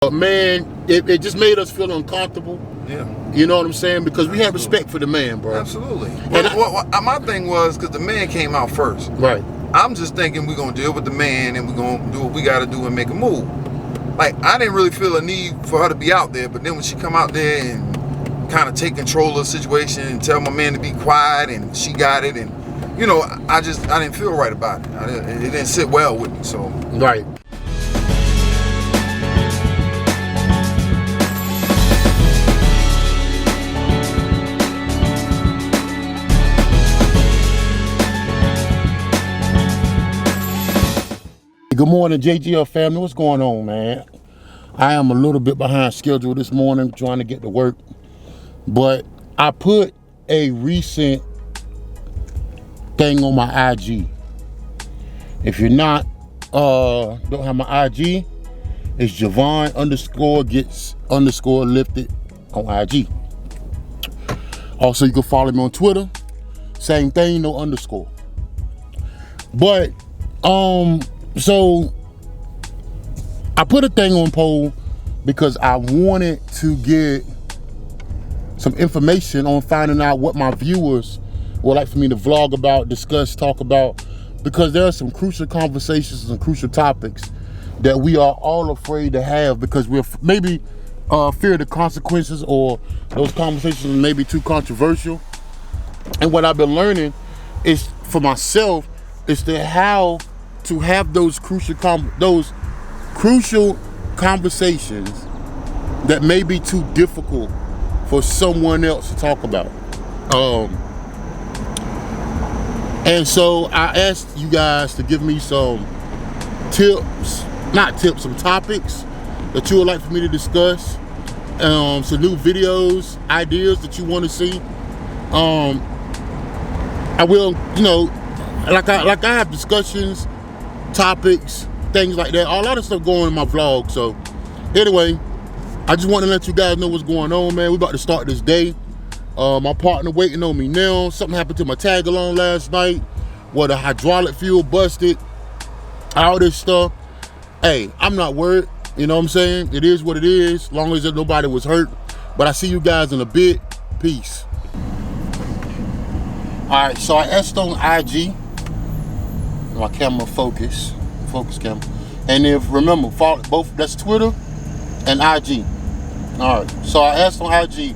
But man, it just made us feel uncomfortable. Yeah. You know what I'm saying? Because we have respect for the man, bro. Absolutely. Well, my thing was, because the man came out first. Right. I'm just thinking we're going to deal with the man and we're going to do what we got to do and make a move. Like, I didn't really feel a need for her to be out there, but then when she come out there and kind of take control of the situation and tell my man to be quiet, and she got it, and, you know, I didn't feel right about it. It didn't sit well with me, so. Right. Good morning, JGL family. What's going on, man? I am a little bit behind schedule this morning, trying to get to work. But I put a recent thing on my IG. If you're not, don't have my IG, it's Javon_gets_lifted on IG. Also, you can follow me on Twitter. Same thing, no underscore. But, so I put a thing on poll because I wanted to get some information on finding out what my viewers would like for me to vlog about, discuss, talk about, because there are some crucial conversations and crucial topics that we are all afraid to have because we're maybe fear the consequences, or those conversations may be too controversial. And what I've been learning is for myself is how to have those crucial conversations that may be too difficult for someone else to talk about. And so I asked you guys to give me some some topics that you would like for me to discuss, some new videos, ideas that you want to see. I will, you know, like I have discussions, topics, things like that. A lot of stuff going in my vlog. So anyway, I just want to let you guys know what's going on, man. We're about to start this day. My partner waiting on me now. Something happened to my tag along last night where the hydraulic fuel busted, all this stuff. Hey, I'm not worried. You know what I'm saying? It is what it is, as long as nobody was hurt. But I see you guys in a bit. Peace. All right, so I asked on IG, my camera focus camera. And if, remember, follow both, that's Twitter and IG. All right, so I asked on IG,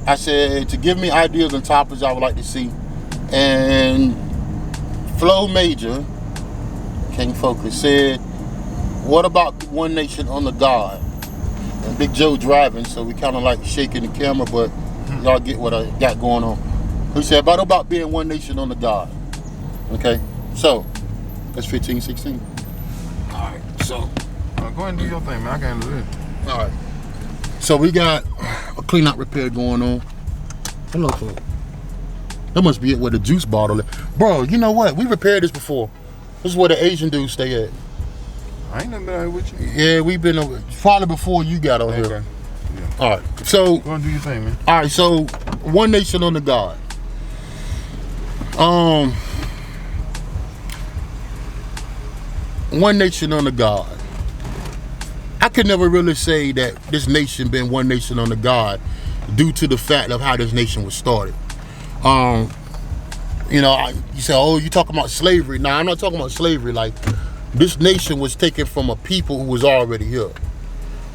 I said to give me ideas and topics I would like to see. And Flo Major, King Focus, said, what about One Nation Under God? And Big Joe driving, so we kind of like shaking the camera, but y'all get what I got going on. He said, what about being one nation under God? Okay, so that's 1516. All right, so. Go ahead and do your thing, man. I can't do it. All right. So we got a clean-out repair going on. Hello, folks. That must be it with the juice bottle. Bro, you know what? We repaired this before. This is where the Asian dudes stay at. I ain't never been out here with you. Yeah, we've been over, probably before you got on here. Okay. Yeah. All right, so. Go and do your thing, man. All right, so one nation under God. One nation under God. I could never really say that this nation been one nation under God due to the fact of how this nation was started. You know, you say, oh, you talking about slavery. Nah, I'm not talking about slavery. Like, this nation was taken from a people who was already here.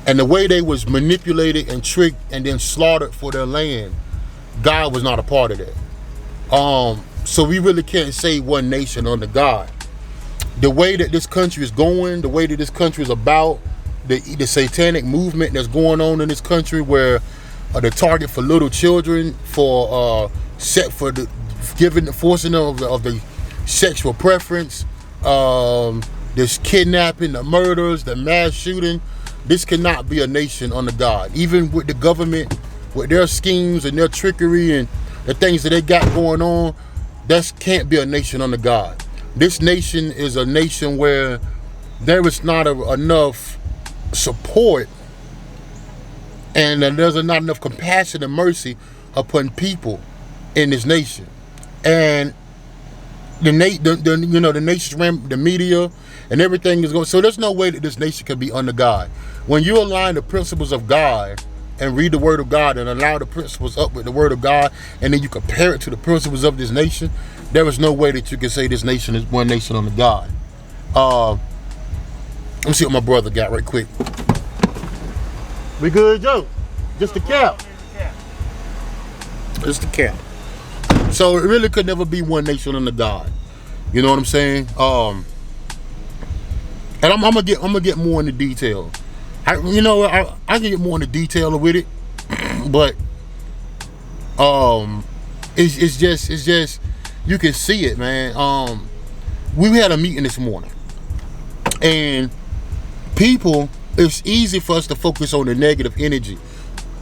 And the way they was manipulated and tricked and then slaughtered for their land, God was not a part of that. So we really can't say one nation under God. The way that this country is going, the way that this country is about, the satanic movement that's going on in this country, where the target for little children, for forcing of the sexual preference, this kidnapping, the murders, the mass shooting. This cannot be a nation under God. Even with the government, with their schemes and their trickery and the things that they got going on, that can't be a nation under God. This nation is a nation where there is not enough support, and there's not enough compassion and mercy upon people in this nation. And the nation's the media and everything is going. So there's no way that this nation can be under God. When you align the principles of God and read the Word of God and allow the principles up with the Word of God, and then you compare it to the principles of this nation, there is no way that you can say this nation is one nation under God. Let me see what my brother got right quick. We good, Joe? Just the cap. Just the cap. So it really could never be one nation under God. You know what I'm saying? And I'm gonna get more into detail. I can get more into detail with it, but it's just you can see it, man. We had a meeting this morning, and people, it's easy for us to focus on the negative energy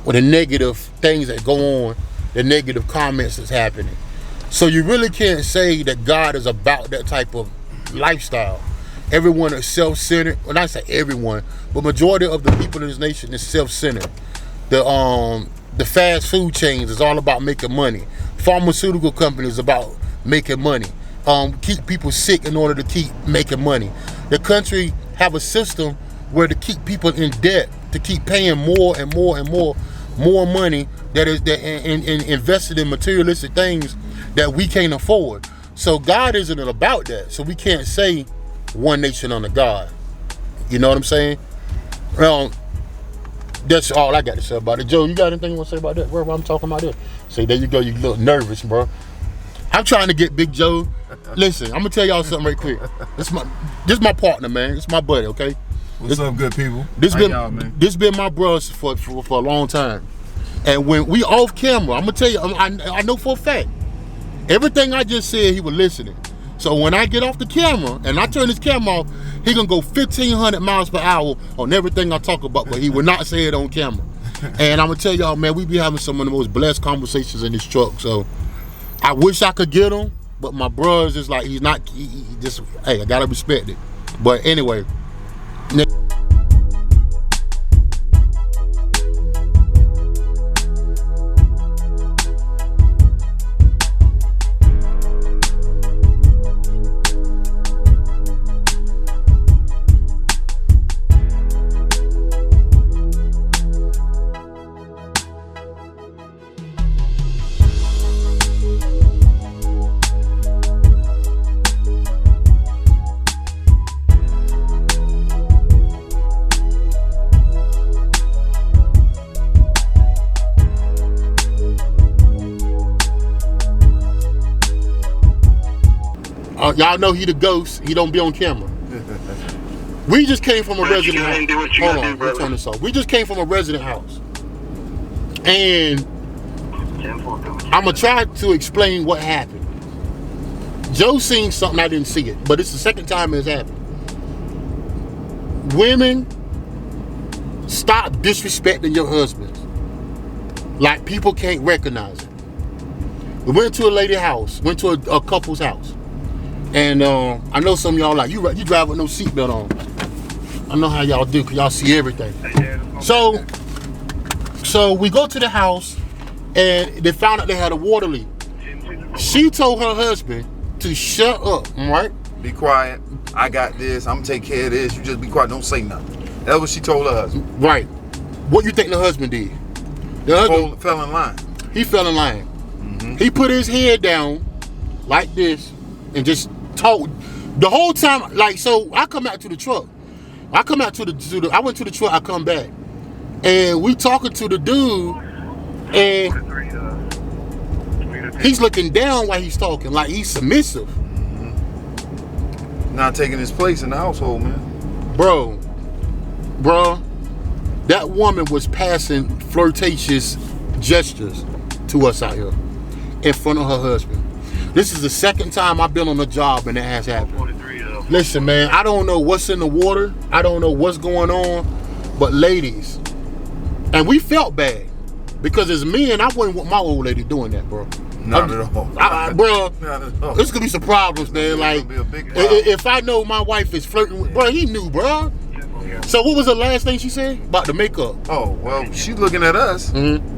or the negative things that go on, the negative comments that's happening. So you really can't say that God is about that type of lifestyle. Everyone is self-centered. Well, not say everyone, but majority of the people in this nation is self-centered. The fast food chains is all about making money. Pharmaceutical companies about making money. Keep people sick in order to keep making money. The country have a system where to keep people in debt, to keep paying more and more and more money that invested in materialistic things that we can't afford. So God isn't about that. So we can't say one nation under God. You know what I'm saying? That's all I got to say about it. Joe, you got anything you want to say about that? Where I'm talking about that? See, there you go. You look nervous, bro. I'm trying to get Big Joe. Listen, I'm gonna tell y'all something right quick. This my partner, man. It's my buddy. Okay. What's up, good people? This been my bros for a long time. And when we off camera, I'm gonna tell you, I know for a fact, everything I just said, he was listening. So when I get off the camera and I turn this camera off, he gonna go 1,500 miles per hour on everything I talk about, but he will not say it on camera. And I'm gonna tell y'all, man, we be having some of the most blessed conversations in this truck. So I wish I could get him, but my bros is like, he just, hey, I gotta respect it. But anyway. Y'all know he the ghost. He don't be on camera. We just came from a resident house. Hold on, let's turn this off. We just came from a resident house. And I'm going to try to explain what happened. Joe seen something, I didn't see it. But it's the second time it's happened. Women, stop disrespecting your husbands. Like people can't recognize it. We went to a lady house. Went to a couple's house. And I know some of y'all like, you drive with no seatbelt on. I know how y'all do, because y'all see everything. So we go to the house, and they found out they had a water leak. She told her husband to shut up, right? Be quiet. I got this. I'm going to take care of this. You just be quiet. Don't say nothing. That's what she told her husband. Right. What you think the husband did? The husband fell in line. He fell in line. Mm-hmm. He put his head down like this and just talk the whole time. Like, so I come out to the truck. I went to the truck, I come back. And we talking to the dude, and he's looking down while he's talking, like he's submissive. Mm-hmm. Not taking his place in the household, man. Bro, that woman was passing flirtatious gestures to us out here in front of her husband. This is the second time I've been on a job and it has happened. Listen, man, I don't know what's in the water. I don't know what's going on. But ladies, and we felt bad because as men, I wouldn't want my old lady doing that, bro. Not at all. Bro, not at all. There's going to be some problems, man. Like, if I know my wife is flirting with, bro, he knew, bro. So what was the last thing she said about the makeup? Oh, well, she's looking at us. Mm-hmm.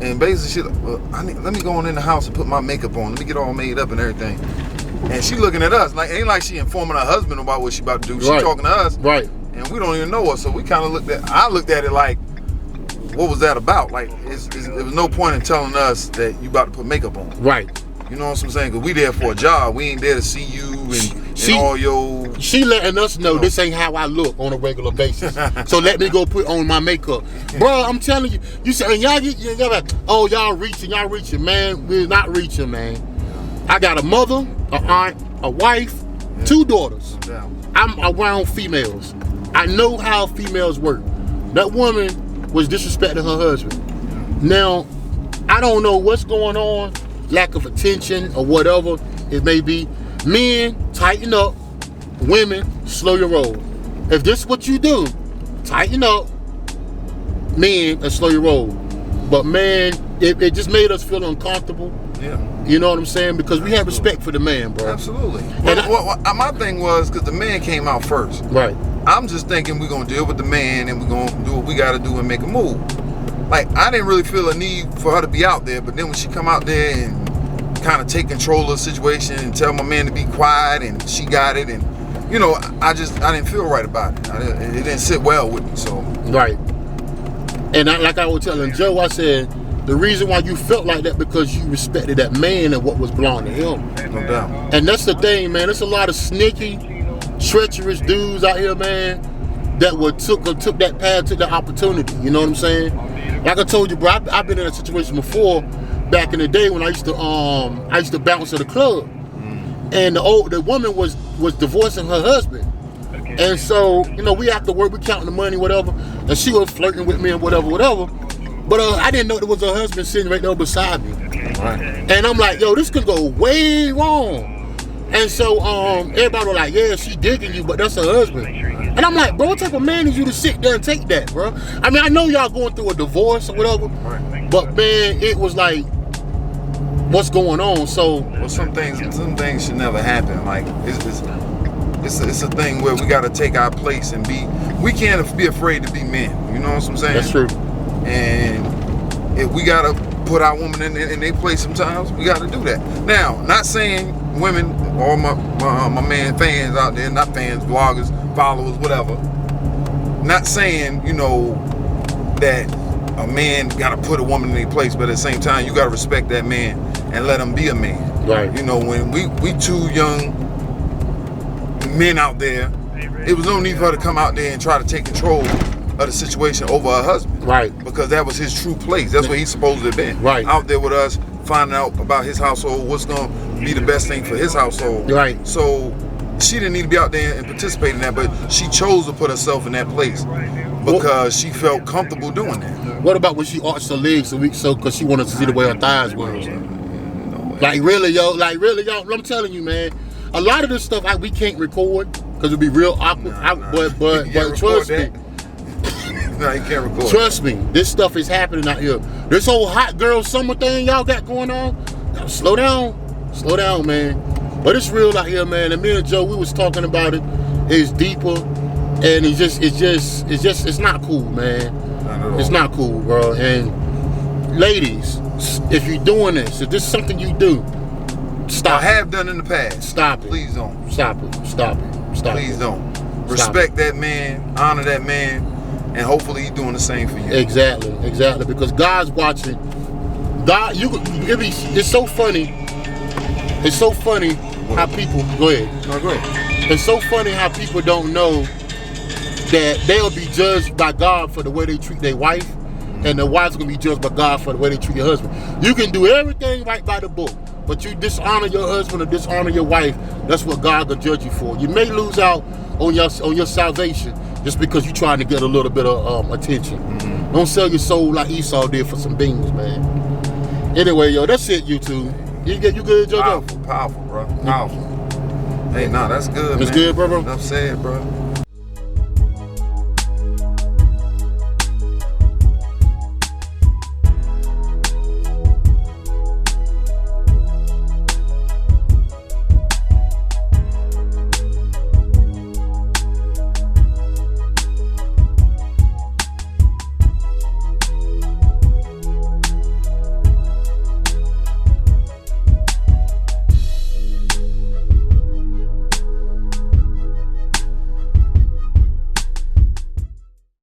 And basically, let me go on in the house and put my makeup on. Let me get all made up and everything. And she looking at us like ain't like she informing her husband about what she about to do. She Right. talking to us, Right. and we don't even know her. So we kind of I looked at it like, what was that about? Like, there was no point in telling us that you about to put makeup on. Right. You know what I'm saying? Because we there for a job. We ain't there to see you and all your... She letting us know this ain't how I look on a regular basis. So let me go put on my makeup. Bro, I'm telling you, you say, y'all like, oh, y'all reaching. Man, we're not reaching, man. I got a mother, an aunt, a wife, 2 daughters. Yeah. I'm around females. I know how females work. That woman was disrespecting her husband. Now, I don't know what's going on, lack of attention or whatever it may be. Men, tighten up. Women, slow your roll. If this is what you do, tighten up. Men, and slow your roll. But man, it just made us feel uncomfortable. Yeah. You know what I'm saying? Because we have respect for the man, bro. Absolutely. And my thing was, because the man came out first. Right. I'm just thinking we're going to deal with the man and we're going to do what we got to do and make a move. Like, I didn't really feel a need for her to be out there, but then when she come out there and kind of take control of the situation and tell my man to be quiet and she got it, and you know, I didn't feel right about it. It didn't sit well with me, so. Right. And like I was telling Joe, I said, the reason why you felt like that because you respected that man and what was belonging to him. No doubt. And that's the thing, man. There's a lot of sneaky, treacherous dudes out here, man, that took that path, took that opportunity. You know what I'm saying? Like I told you, bro, I've been in a situation before, back in the day when I used to bounce at the club, and the woman was divorcing her husband, and so you know we after work, we counting the money, whatever, and she was flirting with me and whatever. But I didn't know there was her husband sitting right there beside me. Right. And I'm like, yo, this could go way wrong. And so everybody was like, yeah, she digging you, but that's her husband. And I'm like, bro, what type of man is you to sit there and take that, bro? I mean, I know y'all going through a divorce or whatever, but man, it was like, what's going on? So, well, some things should never happen. Like, it's a thing where we got to take our place and we can't be afraid to be men. You know what I'm saying? That's true. And if we got to put our woman in their place sometimes, we got to do that. Now, not saying women or my man fans out there, not fans, bloggers, followers, whatever, not saying, you know, that a man got to put a woman in their place, but at the same time, you got to respect that man and let him be a man. Right. You know, when we 2 young men out there, it was no need for her to come out there and try to take control of the situation over her husband. Right. Because that was his true place. That's where he's supposed to have been. Right. Out there with us, finding out about his household, what's going to be the best thing for his household. Right. So she didn't need to be out there and participate in that, but she chose to put herself in that place because she felt comfortable doing that. What about when she arched her legs so because she wanted to see the way her thighs was? Like really, y'all, I'm telling you, man, a lot of this stuff we can't record because it'd be real awkward. But trust me. No, you can't record. Trust me, this stuff is happening out here. This whole hot girl summer thing y'all got going on, slow down, man. But it's real out here, man. And me and Joe, we was talking about it. It's deeper, and it's not cool, man. It's not cool, bro. And ladies, if you're doing this, if this is something you do, stop. I have done in the past. Stop it. Please don't. Stop it. Please don't. Respect that man, honor that man, and hopefully he's doing the same for you. Exactly. Because God's watching. God, it's so funny. It's so funny how people go ahead. No, go ahead. It's so funny how people don't know that they'll be judged by God for the way they treat their wife, and the wife's gonna be judged by God for the way they treat your husband. You can do everything right by the book, but you dishonor your husband or dishonor your wife, that's what God will judge you for. You may lose out on your salvation just because you're trying to get a little bit of attention. Mm-hmm. Don't sell your soul like Esau did for some beans, man. Anyway, yo, that's it, YouTube. You good, JoJo? Powerful, bro. Powerful. Hey, nah, that's good, man. That's good, bro. Enough said, bro.